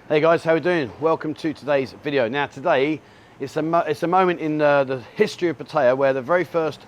Hey guys, how are we doing? Welcome to today's video. Now today, it's a moment in the history of Pattaya where the very first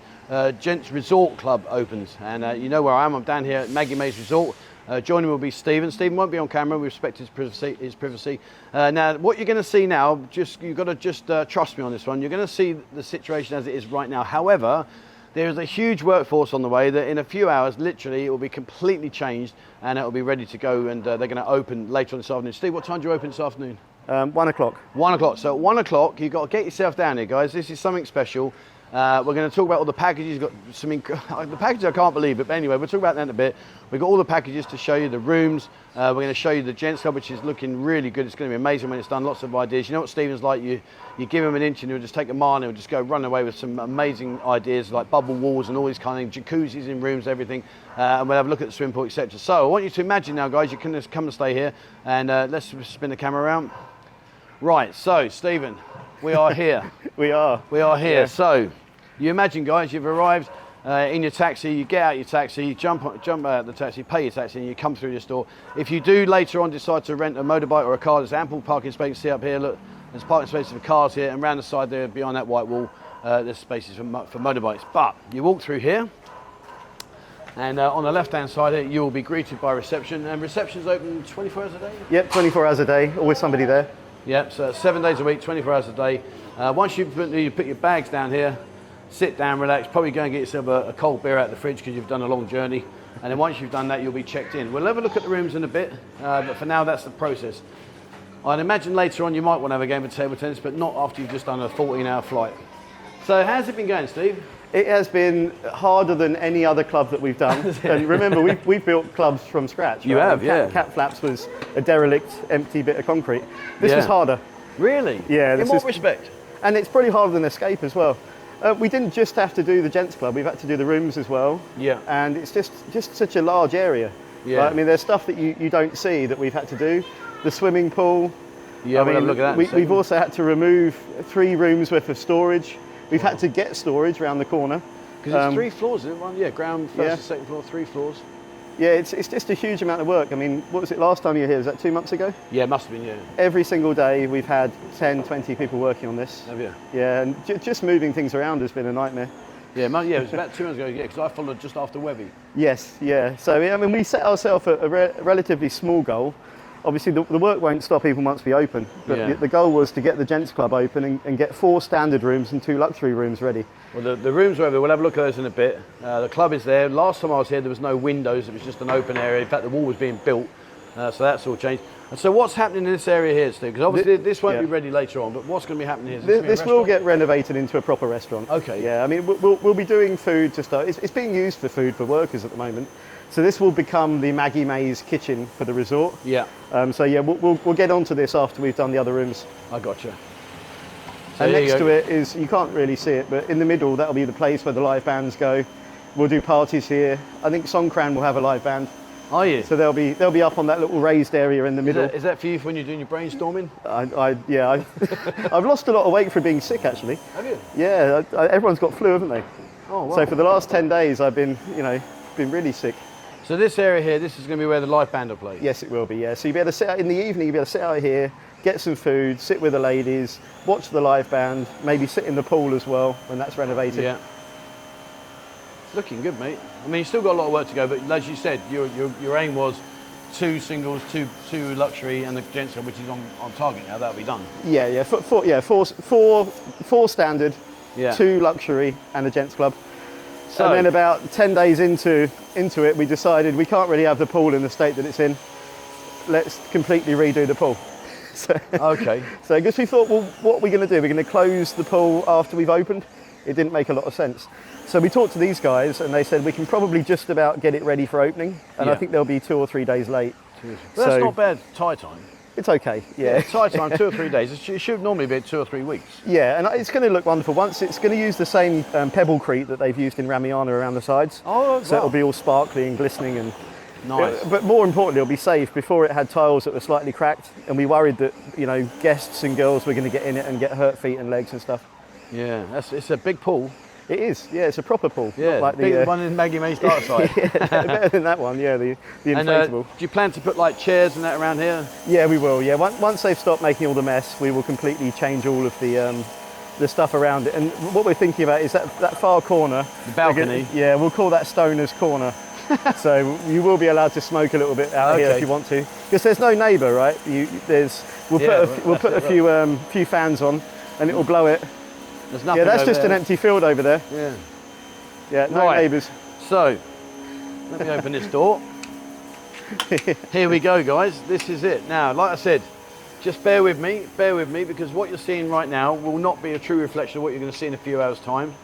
Gents resort club opens. And you know where I am, I'm down here at Maggie May's resort. Joining me will be Stephen. Stephen won't be on camera, we respect his privacy. Now, what you're going to see now, you've got to just trust me on this one. You're going to see the situation as it is right now. However, there is a huge workforce on the way that in a few hours, literally, it will be completely changed and it will be ready to go, and they're going to open later on this afternoon. Steve, what time do you open this afternoon? 1 o'clock. 1 o'clock. So at 1 o'clock, you've got to get yourself down here, guys. This is something special. We're going to talk about all the packages. Got some the packages I can't believe it, but anyway, we'll talk about that in a bit. We've got all the packages to show you, the rooms. We're going to show you the Gents Club, which is looking really good. It's going to be amazing when it's done. Lots of ideas. You know what Stephen's like? You give him an inch and he'll just take a mile and he'll just go run away with some amazing ideas like bubble walls and all these kind of things, jacuzzis in rooms, everything. And we'll have a look at the swimming pool, etc. So I want you to imagine now, guys, you can just come and stay here, and let's spin the camera around. Right, so Stephen, we are here. We are here. Yeah. So you imagine, guys, you've arrived in your taxi, you get out your taxi, you jump out the taxi, pay your taxi, and you come through your store. If you do later on decide to rent a motorbike or a car, there's ample parking space. See up here, look, there's parking spaces for cars here, and around the side there, behind that white wall, there's spaces for motorbikes. But you walk through here, and on the left-hand side here, you will be greeted by reception, and reception's open 24 hours a day? Yep, 24 hours a day, always somebody there. Yep, so 7 days a week, 24 hours a day. Once you put your bags down here, sit down, relax, probably go and get yourself a cold beer out of the fridge because you've done a long journey. And then once you've done that, you'll be checked in. We'll have a look at the rooms in a bit, but for now, that's the process. I'd imagine later on you might want to have a game of table tennis, but not after you've just done a 14-hour flight. So how's it been going, Steve? It has been harder than any other club that we've done. And remember, we've built clubs from scratch. You have, yeah. Cat Flaps was a derelict, empty bit of concrete. This was harder. Really? Yeah. In what respect? And it's probably harder than Escape as well. We didn't just have to do the Gents Club, we've had to do the rooms as well. Yeah. And it's just such a large area. Yeah. Right? I mean, there's stuff that you don't see that we've had to do. The swimming pool. Yeah, we'll have a look at that. We've also had to remove 3 rooms worth of storage. We've had to get storage around the corner. Because it's 3 floors, isn't it? One, yeah, ground, first and second floor, 3 floors. Yeah, it's just a huge amount of work. I mean, what was it last time you were here? Was that 2 months ago? Yeah, it must have been, yeah. Every single day we've had 10, 20 people working on this. Have you? Yeah, and just moving things around has been a nightmare. Yeah, it was about 2 months ago, yeah, because I followed just after Webby. Yes, yeah. So, I mean, we set ourselves a relatively small goal. Obviously, the work won't stop even once we open, but the goal was to get the Gents Club open and get 4 standard rooms and 2 luxury rooms ready. Well, the rooms are over, we'll have a look at those in a bit. The club is there. Last time I was here, there was no windows, it was just an open area. In fact, the wall was being built, so that's all changed. And so what's happening in this area here, Steve? Because obviously this won't be ready later on, but what's going to be happening here? This will get renovated into a proper restaurant. Okay. Yeah, I mean, we'll be doing food to start. It's being used for food for workers at the moment. So this will become the Maggie May's kitchen for the resort. Yeah. So yeah, we'll get onto this after we've done the other rooms. I gotcha. So and next to it is, you can't really see it, but in the middle, that'll be the place where the live bands go. We'll do parties here. I think Songkran will have a live band. Are you? So they'll be up on that little raised area in the middle. Is that for you when you're doing your brainstorming? I've lost a lot of weight for being sick, actually. Have you? Yeah, everyone's got flu, haven't they? Oh, wow. So for the last 10 days, I've been really sick. So this area here, this is going to be where the live band will play? Yes, it will be, yeah. So you'll be able to sit out in the evening, you'll be able to sit out here, get some food, sit with the ladies, watch the live band, maybe sit in the pool as well when that's renovated. Yeah. Looking good, mate. I mean, you've still got a lot of work to go, but as you said, your aim was 2 singles, 2 luxury, and the Gents Club, which is on target now. That'll be done. Yeah. Four standard, 2 luxury, and a Gents Club. So, and then about 10 days into it, we decided we can't really have the pool in the state that it's in. Let's completely redo the pool. Okay. So because we thought, well, what are we going to do? We're going to close the pool after we've opened? It didn't make a lot of sense. So we talked to these guys and they said we can probably just about get it ready for opening. And I think they'll be 2 or 3 days late. Well, that's not bad Thai time. It's okay, yeah. Thai time, 2 or 3 days. It should normally be 2 or 3 weeks. Yeah, and it's going to look wonderful. Once it's going to use the same pebblecrete that they've used in Ramiana around the sides. Oh, so it'll be all sparkly and glistening and nice. But more importantly, it'll be safe. Before it had tiles that were slightly cracked, and we worried that guests and girls were going to get in it and get hurt feet and legs and stuff. Yeah, it's a big pool. It is, yeah, it's a proper pool. Yeah, not like bigger one in Maggie May start side. Yeah, better than that one, yeah, the And inflatable. do you plan to put like chairs and that around here? Yeah, we will, yeah. Once they've stopped making all the mess, we will completely change all of the stuff around it. And what we're thinking about is that far corner. The balcony? Yeah, we'll call that Stoner's Corner. So you will be allowed to smoke a little bit out here if you want to. Because there's no neighbour, right? We'll put a few fans on and it will blow it. There's nothing. Yeah, that's over just there. an empty field over there. Yeah. Yeah, no Right. neighbours. So, let me open this door. Here we go, guys. This is it. Now, like I said, just bear with me, because what you're seeing right now will not be a true reflection of what you're going to see in a few hours' time.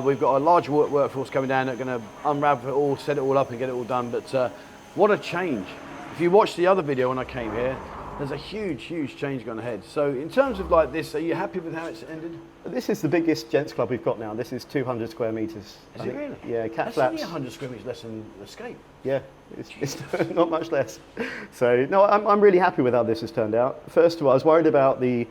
We've got a large workforce coming down that are going to unravel it all, set it all up and get it all done. But what a change. If you watched the other video when I came here, there's a huge change gone ahead. So in terms of like this, are you happy with how it's ended? This is the biggest gents club we've got now. This is 200 square metres. Is it really? Yeah, cat That's flaps. only 100 square metres less than Escape. Yeah, it's not much less. So no, I'm really happy with how this has turned out. First of all, I was worried about the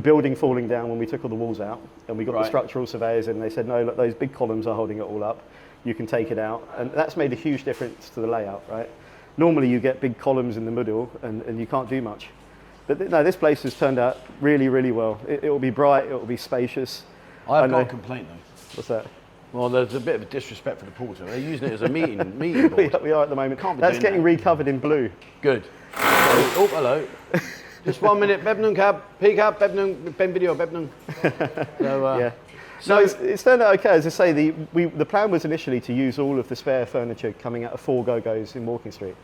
building falling down when we took all the walls out, and we got the structural surveyors in, and they said, no, look, those big columns are holding it all up. You can take it out, and that's made a huge difference to the layout, right? Normally you get big columns in the middle, and you can't do much. But no, this place has turned out really well. It will be bright, it will be spacious. I've got a complaint though. What's that? Well, there's a bit of a disrespect for the porter. They're using it as a meeting board. We are at the moment. Can't be That's doing getting that. recovered in blue. Good. Oh, hello. Just 1 minute. Bebnung cab. P cab. Bebnung. Ben video. Bebnung. So, Yeah. So No, it's turned out okay. As I say, the plan was initially to use all of the spare furniture coming out of 4 Go-Go's in Walking Street.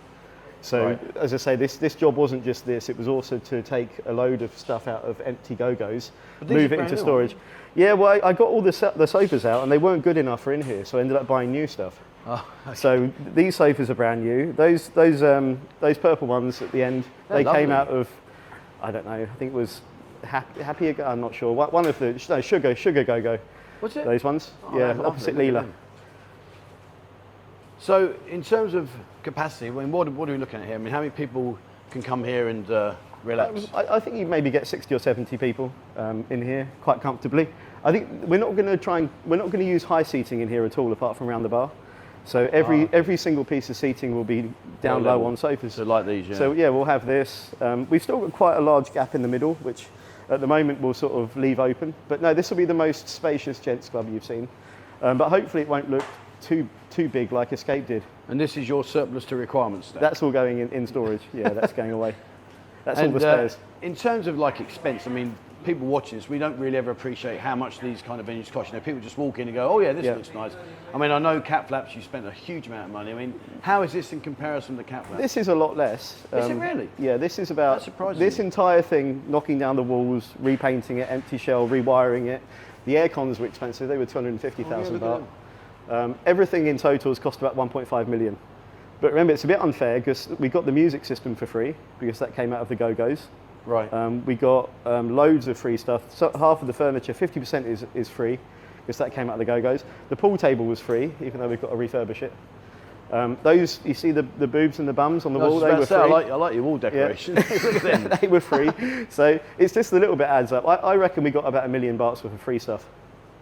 So, Right. as I say, this job wasn't just this, it was also to take a load of stuff out of empty Go-Go's, these move are it brand into new, storage. Yeah, well, I got all the sofas out and they weren't good enough for in here, so I ended up buying new stuff. Oh, okay. So these sofas are brand new. Those purple ones at the end, They're they came lovely. out of, I don't know, I think it was Happy, I'm not sure. One of the, no, Sugar Go-Go. What's it? Those ones, Oh, yeah, lovely. opposite Look at Leela. them. So, in terms of capacity, I mean, what are we looking at here? I mean, how many people can come here and relax? I think you maybe get 60 or 70 people in here quite comfortably. I think we're not going to use high seating in here at all, apart from around the bar. So every single piece of seating will be down low on sofas. So like these, yeah. So yeah, we'll have this. We've still got quite a large gap in the middle, which at the moment we'll sort of leave open. But no, this will be the most spacious gents club you've seen. But hopefully it won't look too big like Escape did. And this is your surplus to requirements stack? That's all going in storage. Yeah, that's going away. That's all And the spares. in terms of like expense, I mean, people watching this, we don't really ever appreciate how much these kind of venues cost. You know, people just walk in and go, oh yeah, this looks nice. I mean, I know Cat Flaps, you spent a huge amount of money. I mean, how is this in comparison to Cat Flaps? This is a lot less. Is it really? Yeah, this is about That surprises this me. entire thing, knocking down the walls, repainting it, empty shell, rewiring it. The air cons were expensive, they were 250,000 look at baht. Everything in total has cost about 1.5 million. But remember, it's a bit unfair because we got the music system for free because that came out of the Go-Go's. Right. We got loads of free stuff. So half of the furniture, 50% is free because that came out of the Go-Go's. The pool table was free, even though we've got to refurbish it. Those, you see the boobs and the bums on the wall, they were free. I like your wall decoration. Look at them. They were free. So it's just a little bit adds up. I reckon we got about $1 million worth of free stuff.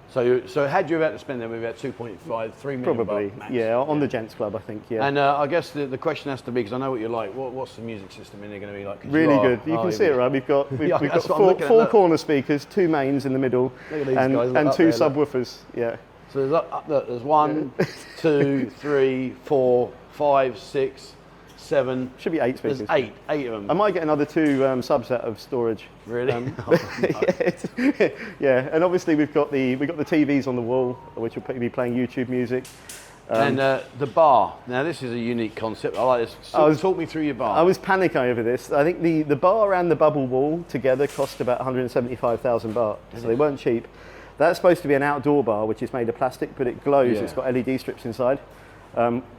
So had you had to spend them, we've had 2.5, 3 million Probably, baht max. yeah, on the Gents Club, I think, yeah. And I guess the question has to be, because I know what you're like, what's the music system in there going to be like? 'Cause Really you are- good. You can see it, right? We've got Yeah, we've that's got what I'm looking at, four look. corner speakers, 2 mains in the middle, Look at these guys, look and up 2 there, look. subwoofers. Yeah. So there's 1, 2, 3, 4, 5, 6, 7. Should be 8 speakers. There's 8 of them. I might get another 2 subs out of storage. Really? Yeah, and obviously we've got the TVs on the wall, which will be playing YouTube music. And the bar. Now this is a unique concept. I like this. Talk me through your bar. I was panicking over this. I think the bar and the bubble wall together cost about 175,000 baht, so they weren't cheap. That's supposed to be an outdoor bar, which is made of plastic, but it glows. Yeah. It's got LED strips inside.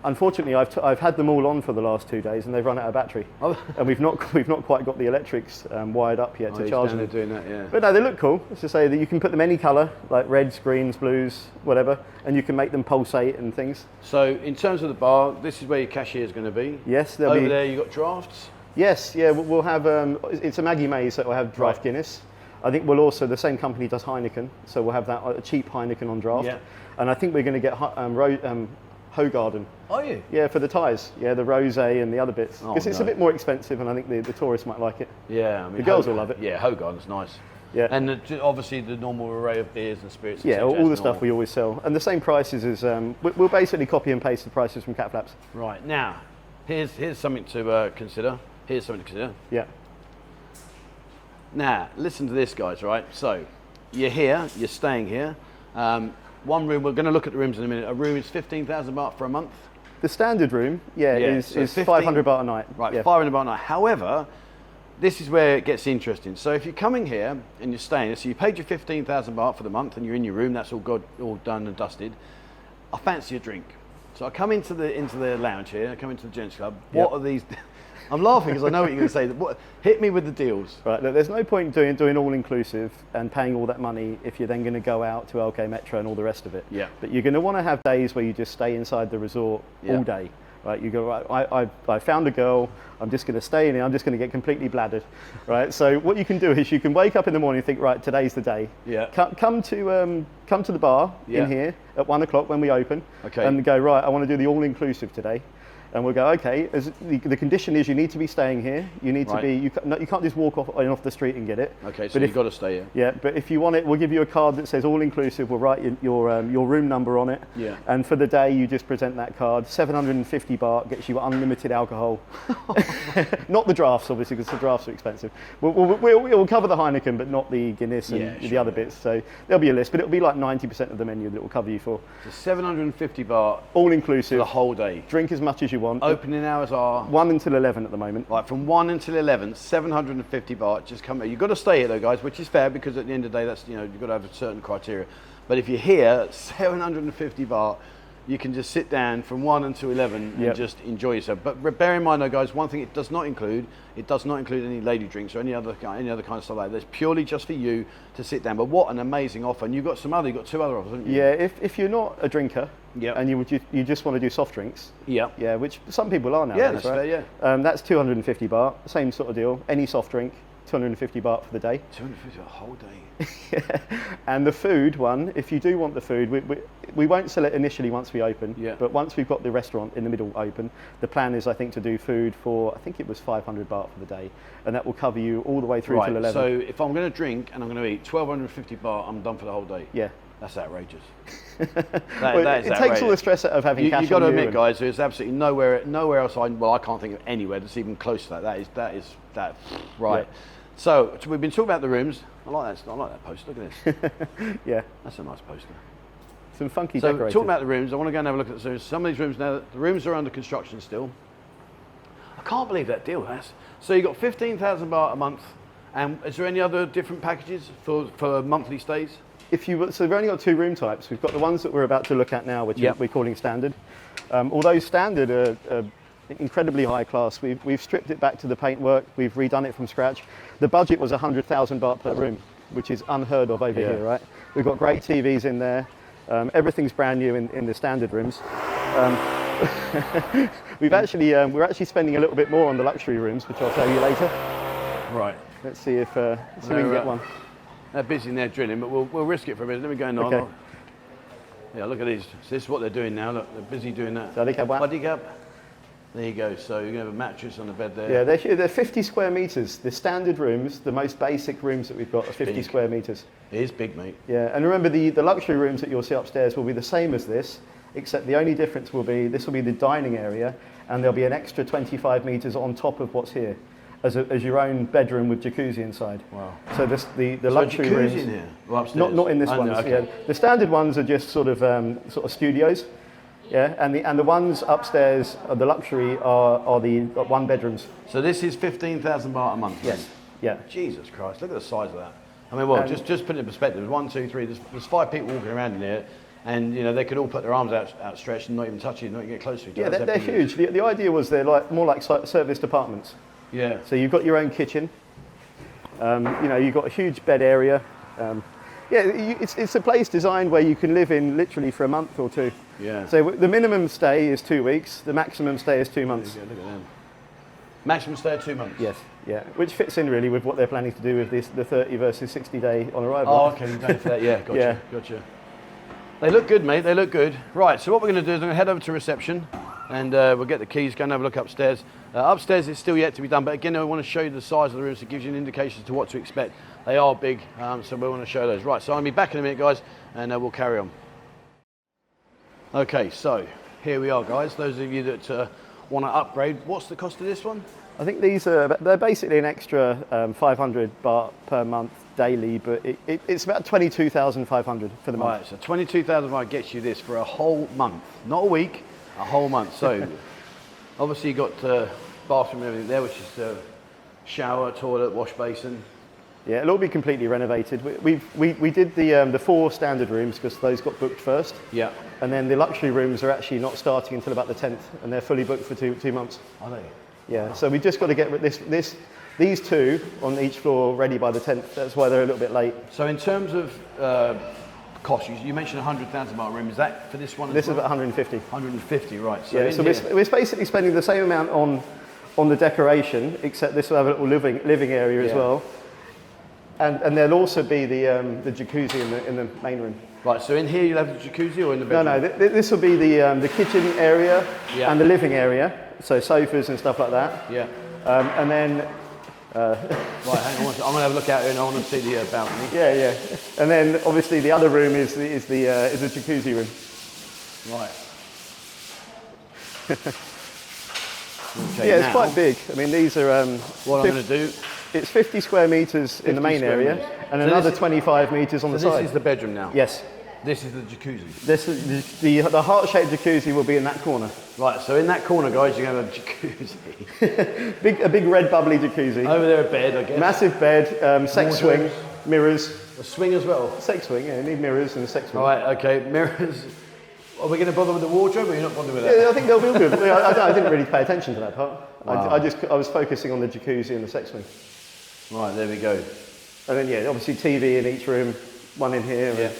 Unfortunately, I've had them all on for the last 2 days, and they've run out of battery. Oh. And we've not quite got the electrics wired up yet to charge them. They're doing that, yeah. But no, they look cool. It's to say that you can put them any colour, like reds, greens, blues, whatever, and you can make them pulsate and things. So in terms of the bar, this is where your cashier is going to be. Yes, Over there you got drafts. Yes, yeah, we'll have. It's a Maggie May, so we'll have draft Guinness. I think we'll also, the same company does Heineken, so we'll have that a cheap Heineken on draft. Yeah. And I think we're going to get Hogarden. Are you? Yeah, for the ties. Yeah, the rosé and the other bits. Because it's a bit more expensive, and I think the tourists might like it. Yeah, I mean, the girls will love it. Yeah, Hogarden's nice. Yeah. And obviously the normal array of beers and spirits. Yeah, all the stuff we always sell. And the same prices as, we'll basically copy and paste the prices from Cat Flaps. Right, now, here's something to consider. Here's something to consider. Yeah. Now, listen to this, guys, right? So, you're here, you're staying here. One room, we're going to look at the rooms in a minute. A room is 15,000 baht for a month. The standard room, is 500 baht a night. Right, yeah. 500 baht a night. However, this is where it gets interesting. So if you're coming here and you're staying, so you paid your 15,000 baht for the month and you're in your room, that's all done and dusted. I fancy a drink. So I come into the lounge here, I come into the Gents Club. What are these? I'm laughing because I know what you're going to say. Hit me with the deals. Right, look, there's no point doing all inclusive and paying all that money if you're then going to go out to LK Metro and all the rest of it. Yeah. But you're going to want to have days where you just stay inside the resort all day. Right, you go, right, I found a girl, I'm just going to stay in here, I'm just going to get completely bladdered. Right, so what you can do is you can wake up in the morning and think, right, today's the day. Yeah. Come to the bar in here at 1 o'clock when we open. Okay. And go, right, I want to do the all-inclusive today. And we'll go, okay, the condition is you need to be staying here. You need to be, you can't just walk off the street and get it. Okay, so you've got to stay here. Yeah, but if you want it, we'll give you a card that says all inclusive. We'll write your room number on it. Yeah. And for the day, you just present that card. 750 baht gets you unlimited alcohol. Not the drafts, obviously, because the drafts are expensive. We'll cover the Heineken, but not the Guinness and the other bits. So there'll be a list, but it'll be like 90% of the menu that it will cover you for. So 750 baht. All inclusive. For the whole day. Drink as much as you want. Opening hours are 1 until 11 at the moment. Right, from 1 until 11, 750 baht. Just come here. You've got to stay here though, guys, which is fair because at the end of the day, that's you've got to have a certain criteria. But if you're here, 750 baht, you can just sit down from 1 until 11 and just enjoy yourself. But bear in mind though, guys, one thing it does not include any lady drinks or any other kind of stuff like that. It's purely just for you to sit down. But what an amazing offer! And you've got two other offers, haven't you? Yeah, if you're not a drinker, and you just want to do soft drinks, which some people are nowadays, that's right? fair, that's 250 baht, same sort of deal. Any soft drink, 250 baht for the day. 250 a whole day. And the food one, if you do want the food, we won't sell it initially once we open. Yeah. But once we've got the restaurant in the middle open, the plan is I think to do food for, I think it was 500 baht for the day, and that will cover you all the way through till 11. So if I'm going to drink and I'm going to eat 1,250 baht, I'm done for the whole day. Yeah. That's outrageous. It outrageous. takes all the stress out of having cash. You've got to admit, guys, there's absolutely nowhere else. I can't think of anywhere that's even close to that. That is right. Yeah. So we've been talking about the rooms. I like that poster. Look at this. Yeah, that's a nice poster. Some funky decorations. Talking about the rooms, I want to go and have a look at some of these rooms now. The rooms are under construction still. I can't believe that deal, Has. So you got 15,000 baht a month, and is there any other different packages for monthly stays? So we've only got 2 room types. We've got the ones that we're about to look at now, which we're calling standard. Although standard are incredibly high class, we've stripped it back to the paintwork. We've redone it from scratch. The budget was 100,000 baht per room, which is unheard of over here, right? We've got great TVs in there. Everything's brand new in the standard rooms. We're actually spending a little bit more on the luxury rooms, which I'll tell you later. Right. Let's see if we can get one. They're busy in there drilling, but we'll risk it for a minute. Let me go and Okay. Yeah, look at these. So this is what they're doing now. Look, they're busy doing that. Body gap. There you go. So you're going to have a mattress on the bed there. Yeah, they're 50 square meters. The standard rooms, the most basic rooms that we've got, are 50 square meters. It is big, mate. Yeah, and remember the luxury rooms that you'll see upstairs will be the same as this, except the only difference will be this will be the dining area, and there'll be an extra 25 meters on top of what's here, as your own bedroom with jacuzzi inside. Wow. So the luxury rooms. In here? Well, upstairs? Not in this one. Okay. Yeah. The standard ones are just sort of studios. Yeah, and the ones upstairs, the luxury, are the 1 bedrooms. So this is 15,000 baht a month. Yes. Yeah. Jesus Christ! Look at the size of that. I mean, well, just put it in perspective. There's 1, 2, 3. There's 5 people walking around in here, and they could all put their arms outstretched and not even touch you, not even get close to each other. Yeah, they're huge. The idea was they're more like service departments. Yeah. So you've got your own kitchen. You've got a huge bed area. It's a place designed where you can live in literally for a month or 2. Yeah. So the minimum stay is 2 weeks. The maximum stay is 2 months. Look at them. Maximum stay of 2 months? Yes, yeah. Which fits in really with what they're planning to do with the 30 versus 60 day on arrival. Oh, okay, you're going for that, yeah, gotcha, gotcha. They look good, mate, they look good. Right, so what we're going to do is I'm going to head over to reception and we'll get the keys, go and have a look upstairs. Upstairs is still yet to be done, but again, I want to show you the size of the rooms, so it gives you an indication as to what to expect. They are big, so we want to show those. Right, so I'll be back in a minute, guys, and we'll carry on. Okay, so here we are, guys. Those of you that want to upgrade, what's the cost of this one? I think they're basically an extra 500 baht per month daily, but it's about 22,500 for the month. Right, so 22,000 gets you this for a whole month, not a week, a whole month. So obviously you got bathroom and everything there, which is shower, toilet, wash basin. Yeah, it'll all be completely renovated. We did the 4 standard rooms because those got booked first. Yeah. And then the luxury rooms are actually not starting until about the 10th, and they're fully booked for two months. Are they? Yeah, so we just got to get these 2 on each floor ready by the 10th. That's why they're a little bit late. So in terms of cost, you mentioned 100,000 baht room. Is that for this one? This is about 150. 150, right. So, yeah, so we're basically spending the same amount on the decoration, except this will have a little living area as well. And there'll also be the jacuzzi in the main room. Right, so in here you'll have the jacuzzi or in the bedroom? No, this will be the kitchen area and the living area, so sofas and stuff like that. Yeah. And then... right, hang on, I'm going to have a look out here and I want to see the balcony. Yeah, yeah. And then obviously the other room is the jacuzzi room. Right. Okay, it's quite big. I mean, these are... what I'm going to do... It's 50 square metres in the main area and another 25 metres on the side. This is the bedroom now? Yes. This is the jacuzzi? This is the heart-shaped jacuzzi will be in that corner. Right, so in that corner, guys, you're going to have a jacuzzi. a big red bubbly jacuzzi. Over there a bed, I guess. Massive bed, sex swing, mirrors. A swing as well? Sex swing, yeah, you need mirrors and a sex swing. Right, okay, mirrors. Are we going to bother with the wardrobe or are you not bothered with that? Yeah, I think they'll be all good. I didn't really pay attention to that part. Wow. I was focusing on the jacuzzi and the sex swing. Right, there we go. And then, yeah, obviously TV in each room, one in here. Yeah.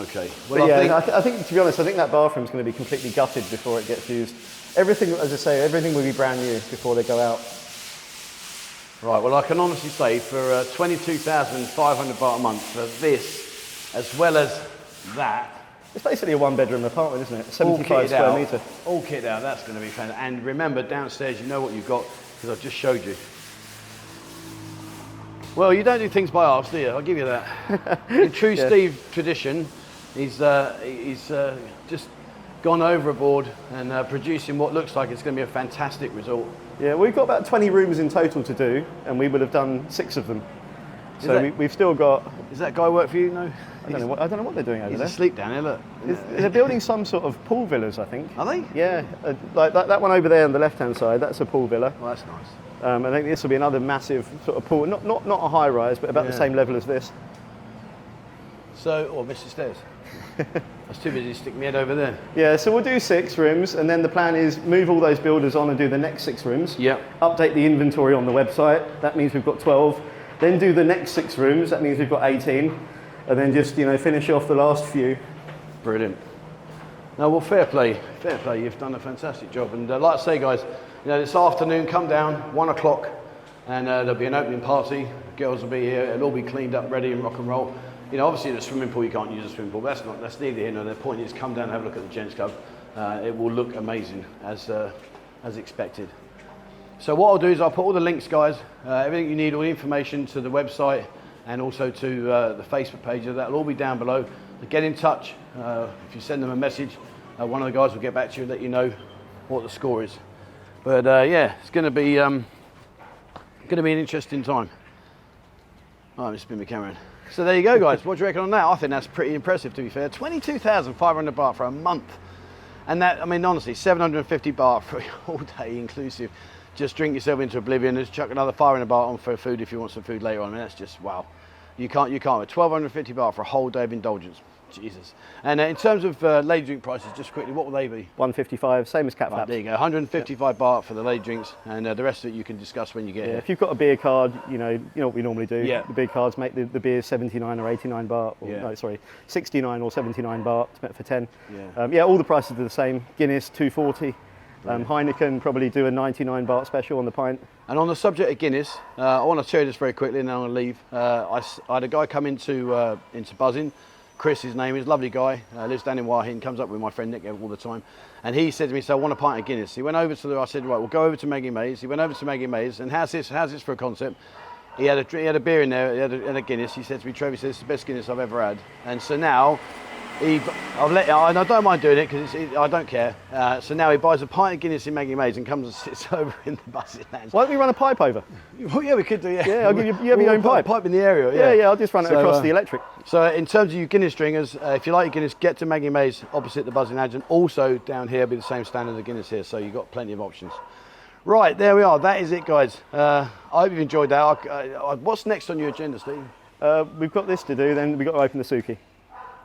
Okay. Well, I think, to be honest, I think that bathroom's going to be completely gutted before it gets used. Everything, as I say, everything will be brand new before they go out. Right, well, I can honestly say for 22,500 baht a month for this, as well as that. It's basically a 1-bedroom apartment, isn't it? 75 square metre. All kitted out, that's going to be fantastic. And remember, downstairs, you know what you've got, because I've just showed you. Well, you don't do things by halves, do you? I'll give you that. In true Steve tradition, he's just gone overboard and producing what looks like it's going to be a fantastic resort. Yeah, we've got about 20 rooms in total to do, and we would have done 6 of them. So we've still got... Does that guy work for you? No? I don't know what they're doing over there. He's asleep down here, look. They're building some sort of pool villas, I think. Are they? Yeah, like that one over there on the left-hand side, that's a pool villa. Well, that's nice. I think this will be another massive sort of pool, not a high rise, but about the same level as this. So, Mr. Stairs. I was too busy sticking my head over there. Yeah, so we'll do 6 rooms, and then the plan is move all those builders on and do the next 6 rooms. Yep. Update the inventory on the website. That means we've got 12. Then do the next 6 rooms. That means we've got 18, and then just finish off the last few. Brilliant. No, well, fair play. Fair play. You've done a fantastic job, and like I say, guys, this afternoon, come down 1 o'clock, and there'll be an opening party. Girls will be here. It'll all be cleaned up, ready, and rock and roll. Obviously the swimming pool, you can't use a swimming pool, but that's neither here nor there. The point is, come down and have a look at the Gents Club. It will look amazing, as expected. So what I'll do is I'll put all the links, guys, everything you need, all the information to the website and also to the Facebook page. That'll all be down below. So get in touch. If you send them a message, one of the guys will get back to you and let you know what the score is. But it's going to be an interesting time. Right, let me spin my camera in. So there you go, guys. What do you reckon on that? I think that's pretty impressive, to be fair. 22,500 baht for a month. And that, honestly, 750 baht for all day inclusive. Just drink yourself into oblivion. Just chuck another 500 baht on for food if you want some food later on. That's just, wow. You can't. 1,250 baht for a whole day of indulgence. Jesus. And in terms of lady drink prices, just quickly, what will they be? 155, same as cat flaps. There you go, 155 baht for the lady drinks, and the rest of it you can discuss when you get here. If you've got a beer card, you know what we normally do. Yeah. The beer cards make the beer 79 or 89 baht, or 69 or 79 baht, it's meant for 10. Yeah. All the prices are the same. Guinness 240, Heineken probably do a 99 baht special on the pint. And on the subject of Guinness, I want to show you this very quickly and then I'm going to leave. I had a guy come into Buzzing. Chris, his name is, lovely guy, lives down in Wahin, comes up with my friend Nick all the time. And he said to me, so I want a pint of Guinness. He went over to I said, right, we'll go over to Maggie May's. He went over to Maggie May's, and how's this for a concept? He had a beer in there, he had a Guinness. He said to me, Trevor, he said, this is the best Guinness I've ever had. And so now, and I don't mind doing it because I don't care. So now he buys a pint of Guinness in Maggie May's and comes and sits over in the Buzzing Lounge. Why don't we run a pipe over? Well, yeah, we could do, yeah. Yeah, I'll give you have your own pipe. Pipe in the area, Yeah, I'll just run it across the electric. So in terms of you Guinness drinkers, if you like your Guinness, get to Maggie May's opposite the Buzzing Lounge, and also down here be the same standard of Guinness here, so you've got plenty of options. Right, there we are. That is it, guys. I hope you've enjoyed that. What's next on your agenda, Steve? We've got this to do, then we've got to open the suki.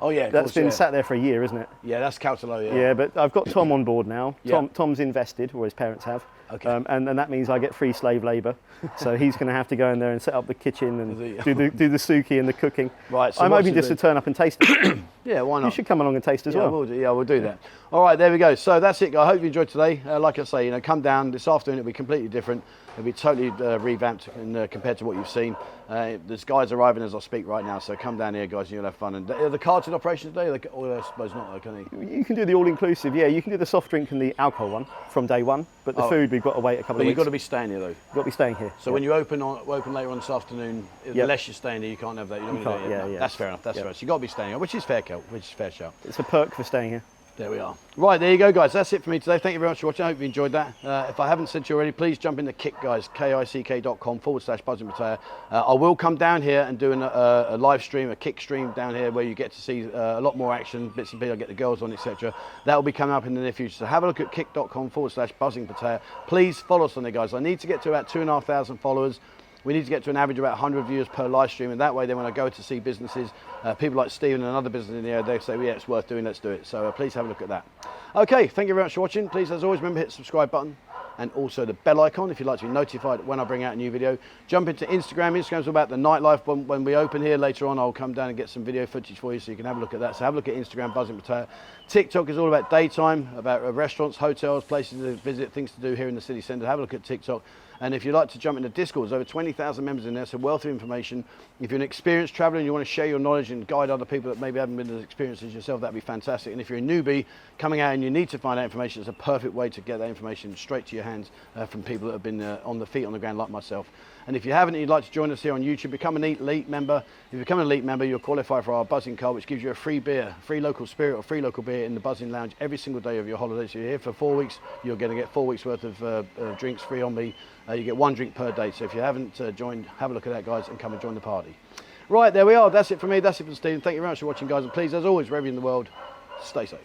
Oh yeah, that's been sat there for a year, isn't it? Yeah, that's Cautelo, yeah. Yeah, but I've got Tom on board now. Yeah. Tom's invested, or his parents have. Okay. And that means I get free slave labour. So he's going to have to go in there and set up the kitchen and do the suki and the cooking. Right. So I'm hoping just to turn up and taste it. Yeah, why not? You should come along and taste as well. We'll do. Yeah, we'll do that. All right, there we go. So that's it, guys. I hope you enjoyed today. Like I say, come down this afternoon. It'll be completely different. It'll be totally revamped compared to what you've seen. There's guys arriving as I speak right now, so come down here, guys, and you'll have fun. And are the cards in operation today? Or I suppose not, can they? You can do the all-inclusive, yeah. You can do the soft drink and the alcohol one from day one, but the food we've got to wait a couple of weeks. But you've got to be staying here, though. You've got to be staying here. So when you open later on this afternoon, unless you're staying here, you can't have that. You can't, yeah. That's fair enough. That's fair. So you've got to be staying here, which is fair, Kel. Which is fair shout. It's a perk for staying here. There we are. Right, there you go, guys. That's it for me today. Thank you very much for watching. I hope you enjoyed that. If I haven't said to you already, please jump into Kick, guys, kick.com/Buzzing Pattaya. I will come down here and do a live stream, a Kick stream down here where you get to see a lot more action, bits and pieces. I get the girls on, etc. That will be coming up in the near future. So have a look at kick.com/Buzzing Pattaya. Please follow us on there, guys. I need to get to about 2,500 followers. We need to get to an average of about 100 viewers per live stream, and that way then when I go to see businesses, people like Stephen and another business in the area, they say, well, yeah, it's worth doing, let's do it. So please have a look at that. Okay, thank you very much for watching. Please, as always, remember hit the subscribe button and also the bell icon if you'd like to be notified when I bring out a new video. Jump into Instagram. Instagram's all about the nightlife. When we open here later on, I'll come down and get some video footage for you so you can have a look at that. So have a look at Instagram, Buzzing Pattaya. TikTok is all about daytime, about restaurants, hotels, places to visit, things to do here in the city centre. Have a look at TikTok. And if you'd like to jump into Discord, there's over 20,000 members in there, so wealth of information. If you're an experienced traveller and you want to share your knowledge and guide other people that maybe haven't been as experienced as yourself, that'd be fantastic. And if you're a newbie coming out and you need to find out information, it's a perfect way to get that information straight to your hands from people that have been on the feet on the ground like myself. And if you haven't and you'd like to join us here on YouTube, become an elite member. If you become an elite member, you'll qualify for our Buzzing card, which gives you a free beer, free local spirit or free local beer in the Buzzing Lounge every single day of your holiday. So you're here for 4 weeks, you're going to get 4 weeks worth of drinks free on me. You get 1 drink per day. So if you haven't joined, have a look at that, guys, and come and join the party. Right, there we are. That's it for me. That's it for Stephen. Thank you very much for watching, guys. And please, as always, wherever you're in the world, stay safe.